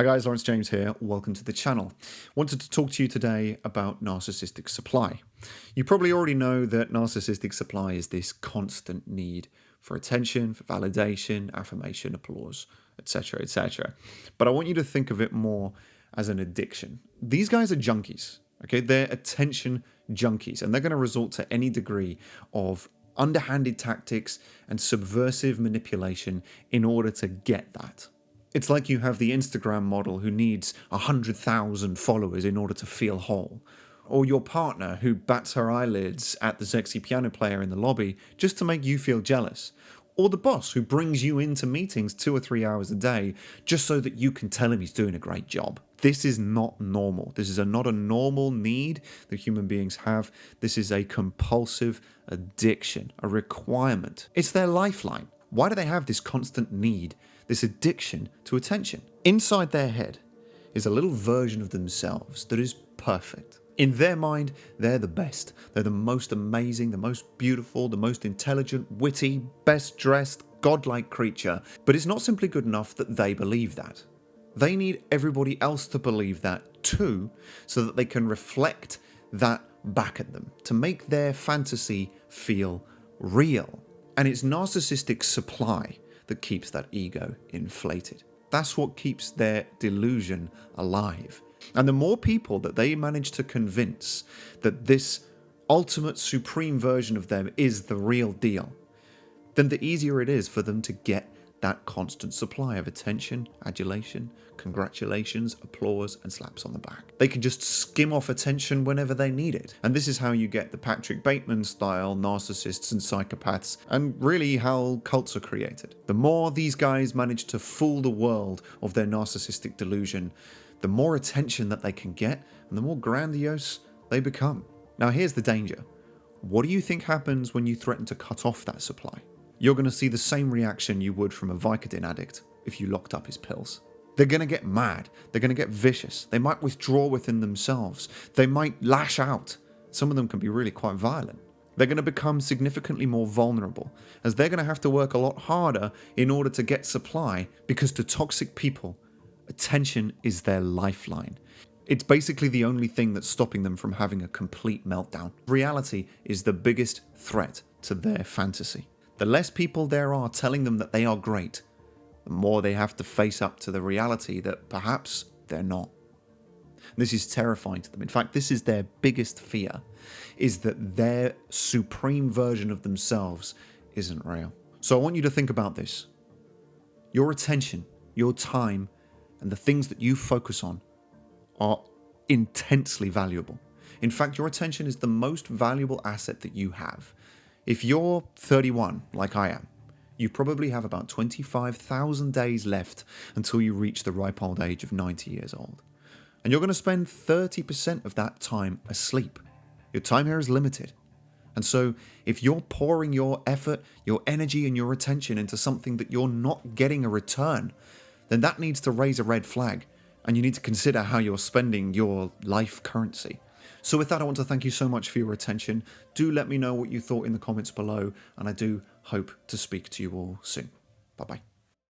Hi guys, Lawrence James here. Welcome to the channel. Wanted to talk to you today about narcissistic supply. You probably already know that narcissistic supply is this constant need for attention, for validation, affirmation, applause, etc., etc. But I want you to think of it more as an addiction. These guys are junkies, okay? They're attention junkies, and they're going to resort to any degree of underhanded tactics and subversive manipulation in order to get that. It's like you have the Instagram model who needs 100,000 followers in order to feel whole, or your partner who bats her eyelids at the sexy piano player in the lobby just to make you feel jealous, or the boss who brings you into meetings 2 or 3 hours a day just so that you can tell him he's doing a great job. This is not normal. This is not a normal need that human beings have. This is a compulsive addiction, a requirement. It's their lifeline. Why do they have this constant need, this addiction to attention? Inside their head is a little version of themselves that is perfect. In their mind, they're the best. They're the most amazing, the most beautiful, the most intelligent, witty, best dressed, godlike creature. But it's not simply good enough that they believe that. They need everybody else to believe that too, so that they can reflect that back at them, to make their fantasy feel real. And it's narcissistic supply that keeps that ego inflated. That's what keeps their delusion alive. And the more people that they manage to convince that this ultimate supreme version of them is the real deal, then the easier it is for them to get that constant supply of attention, adulation, congratulations, applause, and slaps on the back. They can just skim off attention whenever they need it. And this is how you get the Patrick Bateman style narcissists and psychopaths, and really how cults are created. The more these guys manage to fool the world of their narcissistic delusion, the more attention that they can get, and the more grandiose they become. Now here's the danger. What do you think happens when you threaten to cut off that supply? You're going to see the same reaction you would from a Vicodin addict if you locked up his pills. They're going to get mad. They're going to get vicious. They might withdraw within themselves. They might lash out. Some of them can be really quite violent. They're going to become significantly more vulnerable, as they're going to have to work a lot harder in order to get supply, because to toxic people, attention is their lifeline. It's basically the only thing that's stopping them from having a complete meltdown. Reality is the biggest threat to their fantasy. The less people there are telling them that they are great, the more they have to face up to the reality that perhaps they're not. This is terrifying to them. In fact, this is their biggest fear, is that their supreme version of themselves isn't real. So I want you to think about this. Your attention, your time, and the things that you focus on are intensely valuable. In fact, your attention is the most valuable asset that you have. If you're 31, like I am, you probably have about 25,000 days left until you reach the ripe old age of 90 years old. And you're going to spend 30% of that time asleep. Your time here is limited. And so if you're pouring your effort, your energy, and your attention into something that you're not getting a return, then that needs to raise a red flag. And you need to consider how you're spending your life currency. So with that, I want to thank you so much for your attention. Do let me know what you thought in the comments below, and I do hope to speak to you all soon. Bye-bye.